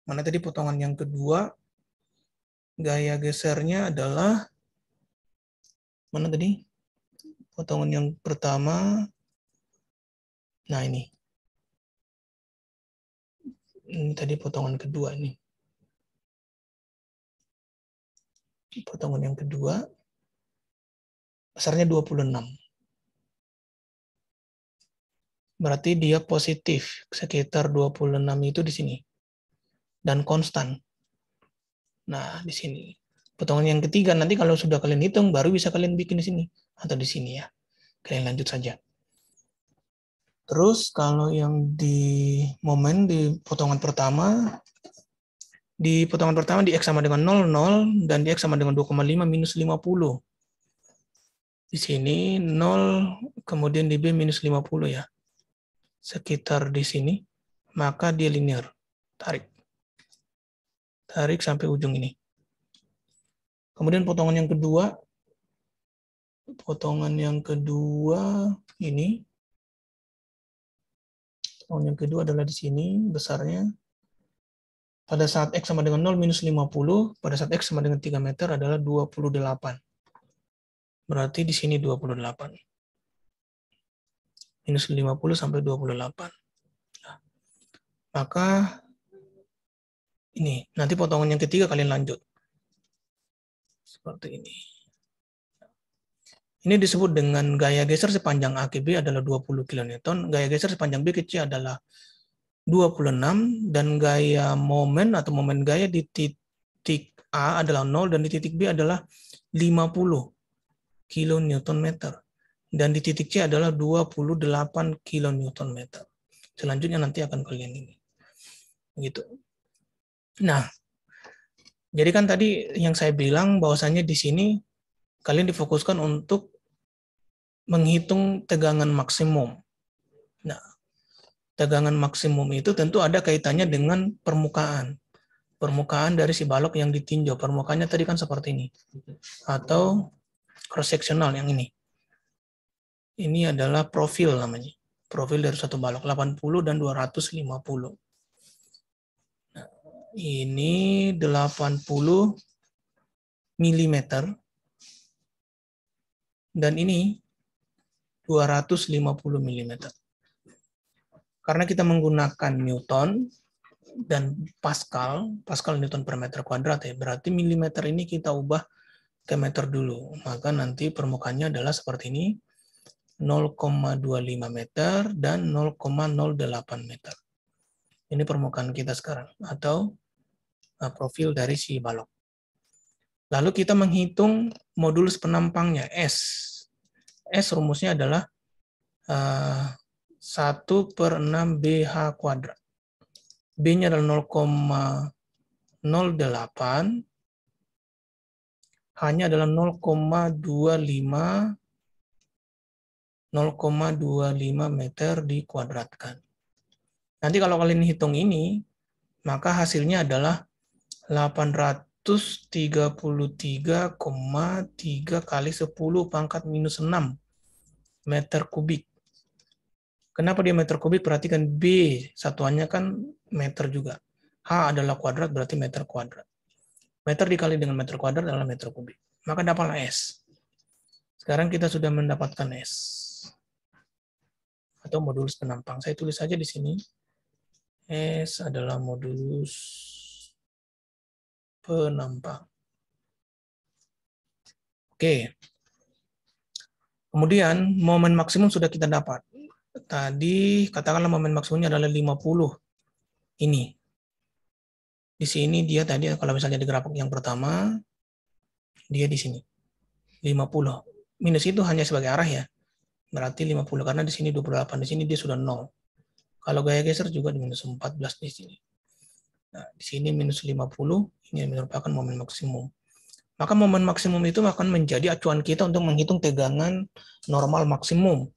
mana tadi potongan yang kedua, gaya gesernya adalah, mana tadi? Potongan yang pertama, nah ini. Ini tadi potongan kedua nih. Potongan yang kedua, besarnya 26. Berarti dia positif, sekitar 26 itu di sini. Dan konstan. Nah, di sini. Potongan yang ketiga, nanti kalau sudah kalian hitung, baru bisa kalian bikin di sini. Atau di sini ya. Kalian lanjut saja. Terus, kalau yang di momen di potongan pertama, Di potongan pertama di X sama dengan 0, dan di X sama dengan 2,5 minus 50. Di sini 0, kemudian di B minus 50 ya. Sekitar di sini, maka dia linear. Tarik. Tarik sampai ujung ini. Kemudian potongan yang kedua ini. Potongan yang kedua adalah di sini, besarnya. Pada saat X sama dengan 0 minus 50, pada saat X sama dengan 3 meter adalah 28. Berarti di sini 28. Minus 50 sampai 28. Nah, maka ini, nanti potongan yang ketiga kalian lanjut. Seperti ini. Ini disebut dengan gaya geser sepanjang A ke B adalah 20 kN, gaya geser sepanjang B ke C adalah 26, dan gaya momen atau momen gaya di titik A adalah 0, dan di titik B adalah 50 kN, dan di titik C adalah 28 kN. Selanjutnya nanti akan kalian ini. Begitu. Nah, jadi kan tadi yang saya bilang bahwasannya di sini kalian difokuskan untuk menghitung tegangan maksimum. Nah, tegangan maksimum itu tentu ada kaitannya dengan permukaan. Permukaan dari si balok yang ditinjau. Permukaannya tadi kan seperti ini. Atau cross-sectional yang ini. Ini adalah profil namanya. Profil dari satu balok. 80 dan 250. Nah, ini 80 mm. Dan ini 250 mm. Karena kita menggunakan Newton dan Pascal Newton per meter kuadrat ya, berarti milimeter ini kita ubah ke meter dulu. Maka nanti permukaannya adalah seperti ini, 0,25 meter dan 0,08 meter. Ini permukaan kita sekarang, atau profil dari si balok. Lalu kita menghitung modulus penampangnya, S. S rumusnya adalah 1/6 BH kuadrat. B-nya adalah 0,08, H-nya adalah 0,25 meter dikuadratkan. Nanti kalau kalian hitung ini, maka hasilnya adalah 833,3 kali 10 pangkat minus 6 meter kubik. Kenapa dia meter kubik? Perhatikan B, satuannya kan meter juga. H adalah kuadrat, berarti meter kuadrat. Meter dikali dengan meter kuadrat adalah meter kubik. Maka dapatlah S. Sekarang kita sudah mendapatkan S. Atau modulus penampang. Saya tulis saja di sini. S adalah modulus penampang. Oke. Kemudian momen maksimum sudah kita dapat. Tadi katakanlah momen maksimumnya adalah 50. Ini. Di sini dia tadi kalau misalnya di grafik yang pertama, dia di sini. 50. Minus itu hanya sebagai arah ya. Berarti 50 karena di sini 28, di sini dia sudah 0. Kalau gaya geser juga di minus 14 di sini. Nah, di sini minus 50, ini merupakan momen maksimum. Maka momen maksimum itu akan menjadi acuan kita untuk menghitung tegangan normal maksimum.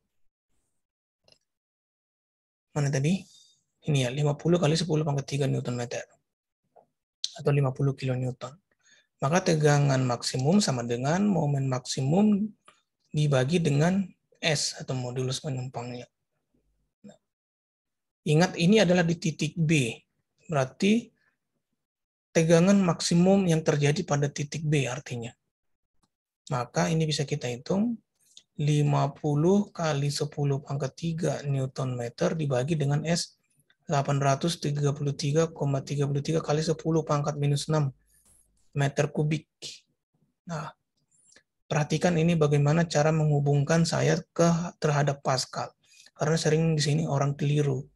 Mana tadi? Ini ya, 50 kali 10 pangkat 3 Newton meter. Atau 50 kilonewton. Maka tegangan maksimum sama dengan momen maksimum dibagi dengan S atau modulus penumpangnya. Nah, ingat ini adalah di titik B. Berarti tegangan maksimum yang terjadi pada titik B artinya. Maka ini bisa kita hitung 50 kali 10 pangkat 3 Newton meter dibagi dengan S 833,33 kali 10 pangkat minus 6 meter kubik. Nah, perhatikan ini bagaimana cara menghubungkan saya terhadap Pascal. Karena sering di sini orang keliru,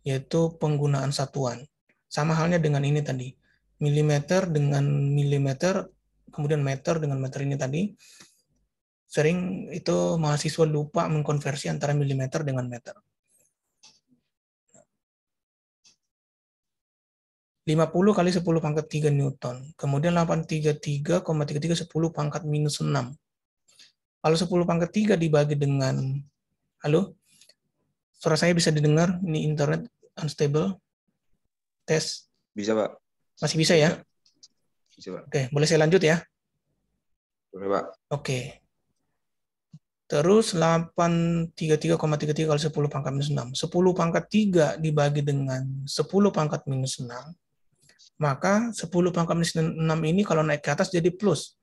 yaitu penggunaan satuan. Sama halnya dengan ini tadi. Milimeter dengan milimeter, kemudian meter dengan meter ini tadi. Sering itu mahasiswa lupa mengkonversi antara milimeter dengan meter. 50 kali 10 pangkat 3 Newton. Kemudian 833,33 10 pangkat minus 6. Kalau 10 pangkat 3 dibagi dengan, halo? Suara saya bisa didengar? Ini internet unstable. Tes. Bisa, Pak. Masih bisa ya? Bisa, Pak. Oke, boleh saya lanjut ya? Boleh, Pak. Oke. Terus 833,33 kali 10 pangkat minus 6. 10 pangkat 3 dibagi dengan 10 pangkat minus 6. Maka 10 pangkat minus 6 ini kalau naik ke atas jadi plus.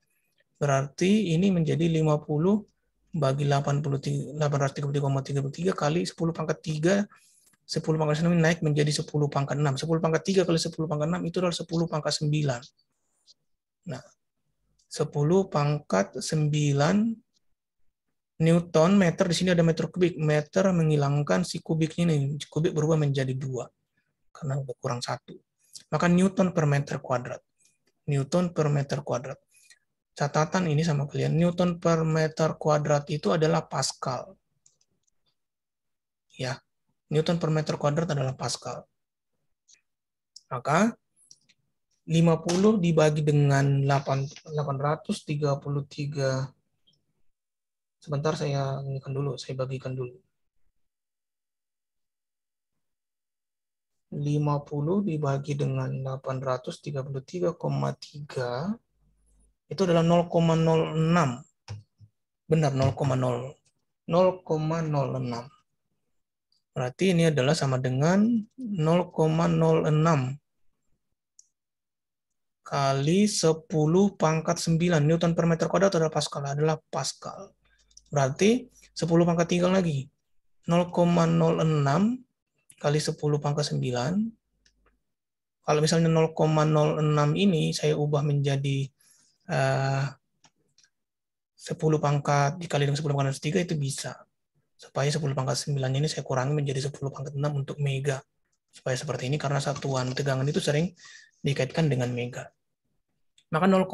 Berarti ini menjadi 50 bagi 833,33 kali 10 pangkat 3. 10 pangkat 6 naik menjadi 10 pangkat 6. 10 pangkat 3 kali 10 pangkat 6 itu adalah 10 pangkat 9. Nah, 10 pangkat 9 Newton meter, di sini ada meter kubik. Meter menghilangkan si kubiknya ini. Kubik berubah menjadi 2. Karena udah kurang 1. Maka Newton per meter kuadrat. Newton per meter kuadrat. Catatan ini sama kalian. Newton per meter kuadrat itu adalah Pascal. Ya, Newton per meter kuadrat adalah Pascal. Maka 50 dibagi dengan 833. Sebentar saya inikan dulu, saya bagikan dulu. 50 dibagi dengan 833,3 itu adalah 0,06. Benar, 0,06. Berarti ini adalah sama dengan 0,06 kali 10 pangkat 9. Newton per meter kuadrat adalah Pascal. Berarti 10 pangkat 3 lagi. 0,06 kali 10 pangkat 9. Kalau misalnya 0,06 ini saya ubah menjadi 10 pangkat dikali dengan 10 pangkat 3 itu bisa. Supaya 10 pangkat 9 ini saya kurangi menjadi 10 pangkat 6 untuk mega. Supaya seperti ini karena satuan tegangan itu sering dikaitkan dengan mega. Maka 0,06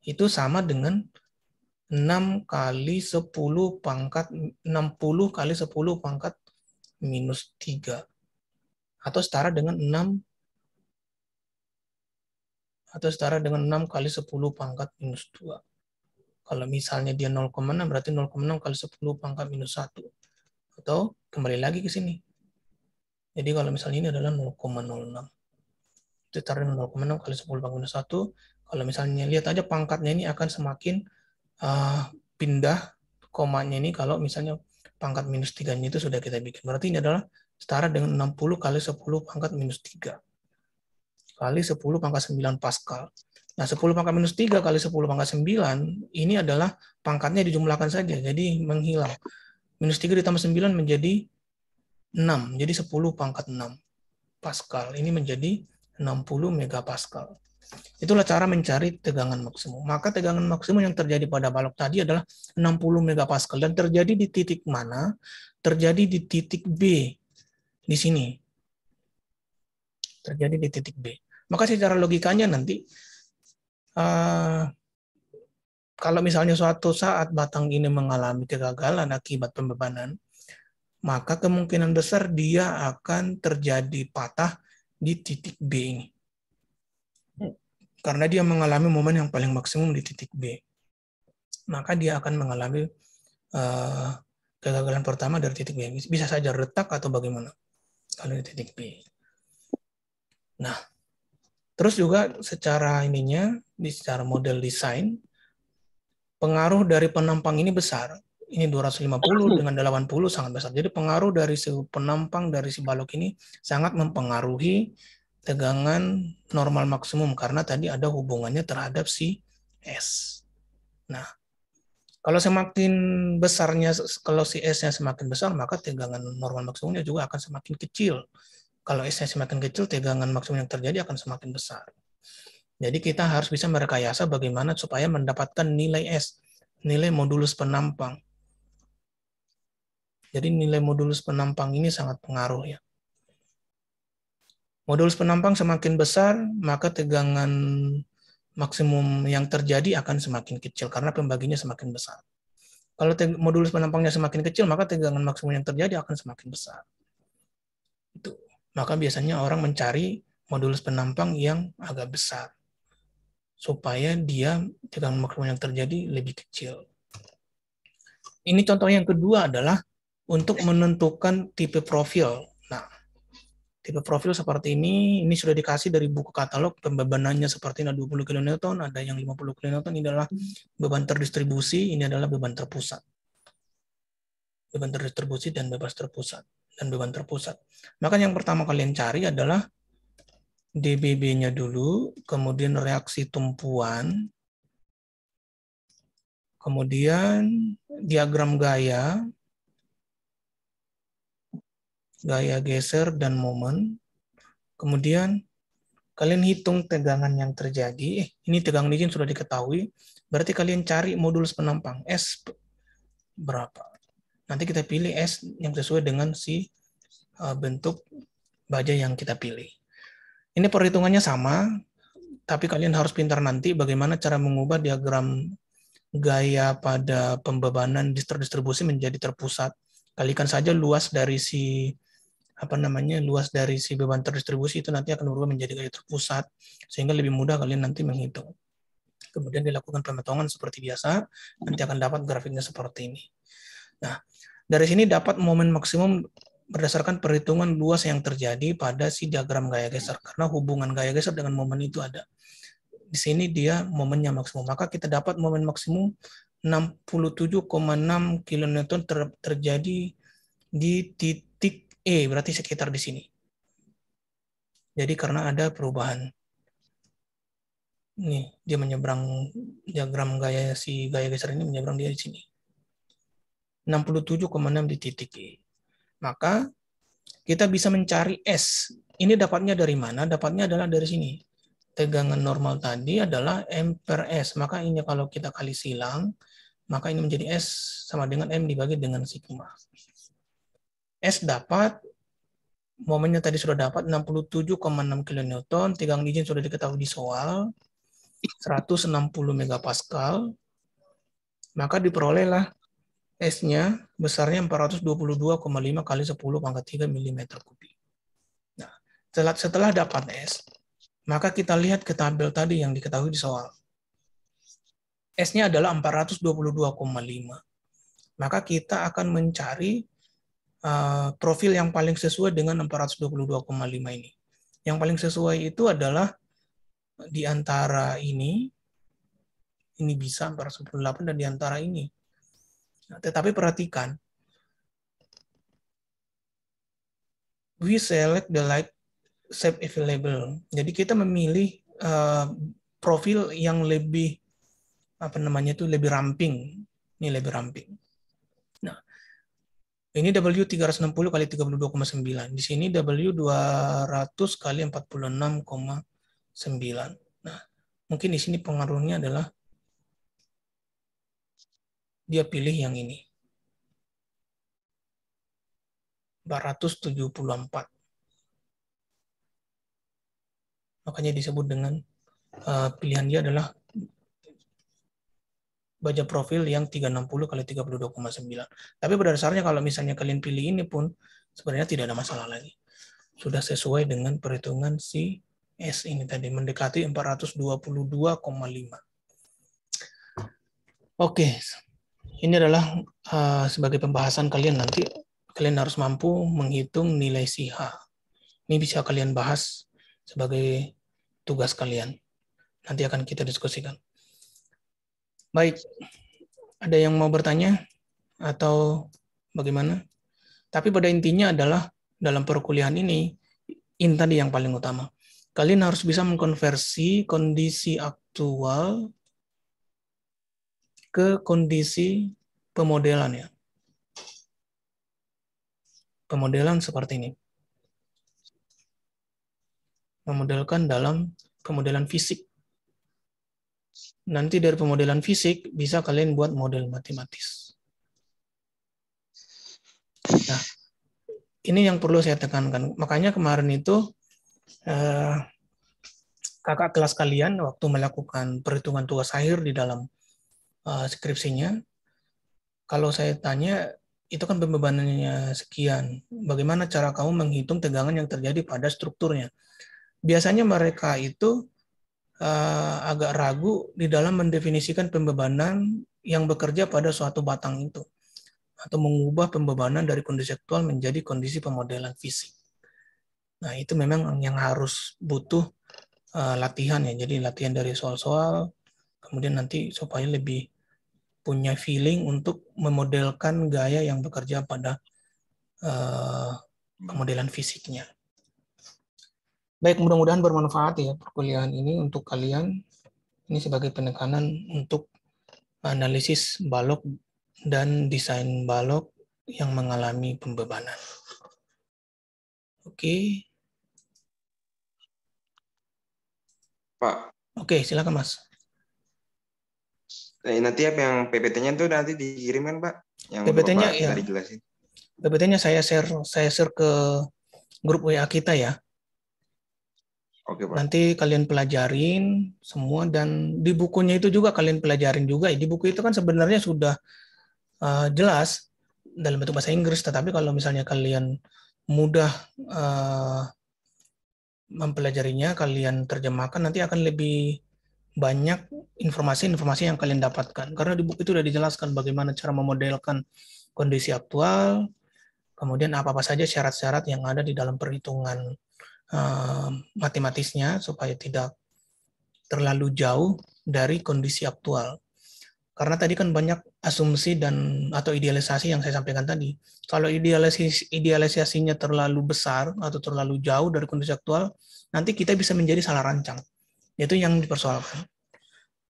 itu sama dengan 6 kali 10 pangkat 60 kali 10 pangkat minus 3. Atau setara dengan 6 kali 10 pangkat minus 2. Kalau misalnya dia 0,6 berarti 0,6 kali 10 pangkat minus 1. Atau kembali lagi ke sini. Jadi kalau misalnya ini adalah 0,06. Itu setara dengan 0,6 kali 10 pangkat minus 1. Kalau misalnya lihat aja pangkatnya ini akan semakin pindah komanya ini kalau misalnya pangkat minus 3-nya itu sudah kita bikin. Berarti ini adalah setara dengan 60 kali 10 pangkat minus 3. Kali 10 pangkat 9 Pascal. Nah, 10 pangkat minus 3 kali 10 pangkat 9, ini adalah pangkatnya dijumlahkan saja, jadi menghilang. Minus 3 ditambah 9 menjadi 6, jadi 10 pangkat 6 Pascal. Ini menjadi 60 megapascal. Itulah cara mencari tegangan maksimum. Maka tegangan maksimum yang terjadi pada balok tadi adalah 60 megapascal. Dan terjadi di titik mana? Terjadi di titik B. Di sini. Terjadi di titik B. Maka secara logikanya nanti, kalau misalnya suatu saat batang ini mengalami kegagalan akibat pembebanan, maka kemungkinan besar dia akan terjadi patah di titik B ini. Karena dia mengalami momen yang paling maksimum di titik B. Maka dia akan mengalami kegagalan pertama dari titik B. Bisa saja retak atau bagaimana kalau di titik B. Nah, terus juga secara secara model desain, pengaruh dari penampang ini besar. Ini 250 dengan 80 sangat besar. Jadi pengaruh dari si penampang dari si balok ini sangat mempengaruhi tegangan normal maksimum karena tadi ada hubungannya terhadap si S. Nah, kalau semakin besarnya, kalau si S-nya semakin besar, maka tegangan normal maksimumnya juga akan semakin kecil. Kalau S-nya semakin kecil, tegangan maksimum yang terjadi akan semakin besar. Jadi kita harus bisa merekayasa bagaimana supaya mendapatkan nilai S, nilai modulus penampang. Jadi nilai modulus penampang ini sangat pengaruh ya. Modulus penampang semakin besar, maka tegangan maksimum yang terjadi akan semakin kecil karena pembaginya semakin besar. Kalau modulus penampangnya semakin kecil, maka tegangan maksimum yang terjadi akan semakin besar. Itu. maka biasanya orang mencari modulus penampang yang agak besar, supaya dia tegangan maksimum yang terjadi lebih kecil. Ini contoh yang kedua adalah untuk menentukan tipe profil. Nah, tipe profil seperti ini sudah dikasih dari buku katalog, pembebanannya seperti ada 20 kN, ada yang 50 kN, ini adalah beban terdistribusi, ini adalah beban terpusat. Beban terdistribusi dan bebas terpusat, dan beban terpusat. Maka yang pertama kalian cari adalah DBB-nya dulu, kemudian reaksi tumpuan, kemudian diagram gaya geser dan momen. Kemudian kalian hitung tegangan yang terjadi. Ini tegangan izin sudah diketahui. Berarti kalian cari modulus penampang. S berapa. Nanti kita pilih S yang sesuai dengan si bentuk baja yang kita pilih. Ini perhitungannya sama, tapi kalian harus pintar nanti bagaimana cara mengubah diagram gaya pada pembebanan terdistribusi menjadi terpusat. Kalikan saja luas dari si beban terdistribusi itu nanti akan berubah menjadi gaya terpusat, sehingga lebih mudah kalian nanti menghitung. Kemudian dilakukan pemotongan seperti biasa, nanti akan dapat grafiknya seperti ini. Nah, dari sini dapat momen maksimum berdasarkan perhitungan luas yang terjadi pada si diagram gaya geser, karena hubungan gaya geser dengan momen itu ada. Di sini dia momennya maksimum, maka kita dapat momen maksimum 67,6 kN terjadi di titik E, berarti sekitar di sini. Jadi karena ada perubahan. Nih, dia menyeberang diagram gaya geser ini menyeberang dia di sini. 67,6 di titik E. Maka kita bisa mencari S. Ini dapatnya dari mana? Dapatnya adalah dari sini. Tegangan normal tadi adalah M per S. Maka ini kalau kita kali silang, maka ini menjadi S sama dengan M dibagi dengan sigma. S dapat, momennya tadi sudah dapat 67,6 kN, tegangan izin sudah diketahui di soal, 160 megapascal, maka diperolehlah S-nya besarnya 422,5 kali 10 pangkat 3 mm kubik. Nah, setelah dapat S, maka kita lihat ke tabel tadi yang diketahui di soal. S-nya adalah 422,5. Maka kita akan mencari profil yang paling sesuai dengan 422,5 ini. Yang paling sesuai itu adalah di antara ini bisa 498 dan di antara ini. Nah, tetapi perhatikan, we select the light shape available. Jadi kita memilih profil yang lebih lebih ramping. Ini lebih ramping. Nah, ini W360 kali 32,9. Di sini W200 kali 46,9. Nah, mungkin di sini pengaruhnya adalah dia pilih yang ini. 474. Makanya disebut dengan pilihan dia adalah baja profil yang 360 kali 32,9. Tapi pada dasarnya kalau misalnya kalian pilih ini pun sebenarnya tidak ada masalah lagi. Sudah sesuai dengan perhitungan si S ini tadi, mendekati 422,5. Oke, ini adalah sebagai pembahasan kalian nanti. Kalian harus mampu menghitung nilai si H. Ini bisa kalian bahas sebagai tugas kalian. Nanti akan kita diskusikan. Baik, ada yang mau bertanya atau bagaimana? Tapi pada intinya adalah dalam perkuliahan ini tadi yang paling utama. Kalian harus bisa mengkonversi kondisi aktual ke kondisi pemodelan ya. Pemodelan seperti ini. Memodelkan dalam pemodelan fisik. Nanti dari pemodelan fisik bisa kalian buat model matematis. Nah, ini yang perlu saya tekankan. Makanya kemarin itu kakak kelas kalian waktu melakukan perhitungan tugas akhir di dalam skripsinya, kalau saya tanya itu kan pembebanannya sekian. Bagaimana cara kamu menghitung tegangan yang terjadi pada strukturnya? Biasanya mereka itu agak ragu di dalam mendefinisikan pembebanan yang bekerja pada suatu batang itu, atau mengubah pembebanan dari kondisi aktual menjadi kondisi pemodelan fisik. Nah, itu memang yang harus butuh latihan ya. Jadi latihan dari soal-soal, kemudian nanti supaya lebih punya feeling untuk memodelkan gaya yang bekerja pada pemodelan fisiknya. Baik, mudah-mudahan bermanfaat ya perkuliahan ini untuk kalian. Ini sebagai penekanan untuk analisis balok dan desain balok yang mengalami pembebanan. Oke. Pak. Oke, silakan Mas. Nanti apa yang PPT-nya tuh nanti dikirimkan Pak? Yang PPT-nya Bapak ya. tadi jelasin. PPT-nya saya share ke grup WA kita ya. Oke, Pak. Nanti kalian pelajarin semua, dan di bukunya itu juga kalian pelajarin juga. Di buku itu kan sebenarnya sudah jelas dalam bentuk bahasa Inggris, tetapi kalau misalnya kalian mudah mempelajarinya, kalian terjemahkan, nanti akan lebih banyak informasi-informasi yang kalian dapatkan. Karena di buku itu sudah dijelaskan bagaimana cara memodelkan kondisi aktual, kemudian apa-apa saja syarat-syarat yang ada di dalam perhitungan matematisnya supaya tidak terlalu jauh dari kondisi aktual. Karena tadi kan banyak asumsi dan atau idealisasi yang saya sampaikan tadi. Kalau idealisasinya terlalu besar atau terlalu jauh dari kondisi aktual, nanti kita bisa menjadi salah rancang. Itu yang dipersoalkan.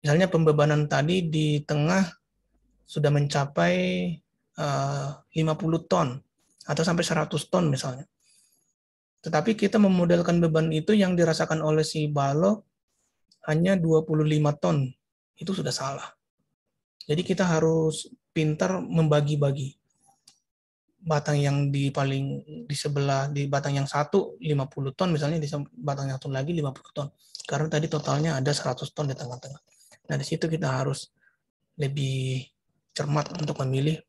Misalnya pembebanan tadi di tengah sudah mencapai 50 ton atau sampai 100 ton misalnya. Tetapi kita memodelkan beban itu yang dirasakan oleh si balok hanya 25 ton. Itu sudah salah. Jadi kita harus pintar membagi-bagi. Batang yang di sebelah, di batang yang satu 50 ton misalnya, di batang yang satu lagi 50 ton. Karena tadi totalnya ada 100 ton di tengah-tengah. Nah, di situ kita harus lebih cermat untuk memilih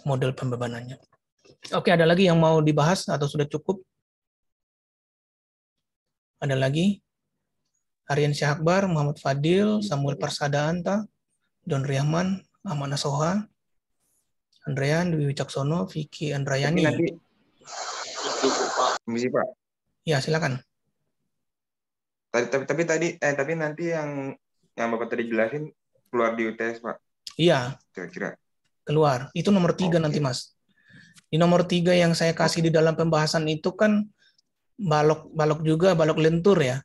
model pembebanannya. Oke, ada lagi yang mau dibahas atau sudah cukup? Ada lagi? Aryan Syah Akbar, Muhammad Fadil, Samuel Persada Anta, Don Riahman, Ahmad Nasoha, Andrean, Dwi Wicaksono, Vicky Andrayani. Misi Pak. Ya, silakan. Tapi nanti yang Bapak tadi jelasin keluar di UTS Pak. Iya. Kira-kira. Keluar. Itu nomor 3 nanti Mas. Di nomor 3 yang saya kasih di dalam pembahasan itu kan balok juga, balok lentur ya.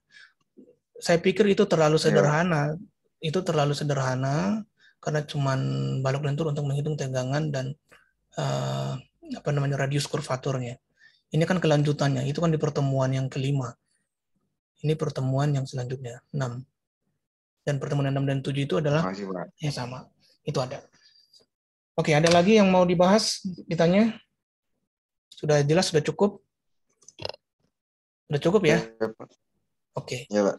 Saya pikir itu terlalu sederhana. Itu terlalu sederhana karena cuman balok lentur untuk menghitung tegangan dan radius kurvaturnya. Ini kan kelanjutannya. Itu kan di pertemuan yang kelima. Ini pertemuan yang selanjutnya 6. Dan pertemuan 6 dan 7 itu adalah yang sama. Itu ada. Oke, ada lagi yang mau dibahas? Ditanya? Sudah jelas, sudah cukup? Sudah cukup ya? Oke. Ya, Pak.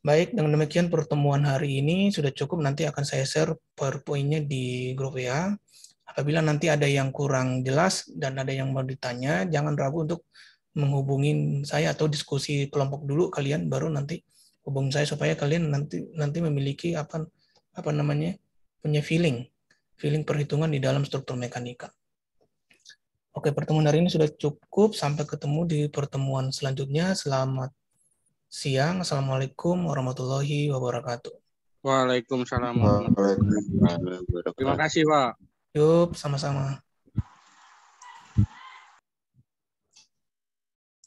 Baik, dengan demikian pertemuan hari ini sudah cukup. Nanti akan saya share PowerPoint-nya di grup WA. Apabila nanti ada yang kurang jelas dan ada yang mau ditanya, jangan ragu untuk menghubungi saya atau diskusi kelompok dulu kalian, baru nanti hubungi saya supaya kalian nanti memiliki punya feeling perhitungan di dalam struktur mekanika. Oke, pertemuan hari ini sudah cukup. Sampai ketemu di pertemuan selanjutnya. Selamat siang. Assalamualaikum warahmatullahi wabarakatuh. Waalaikumsalam warahmatullahi wabarakatuh. Terima kasih, Pak. Yuk, sama-sama.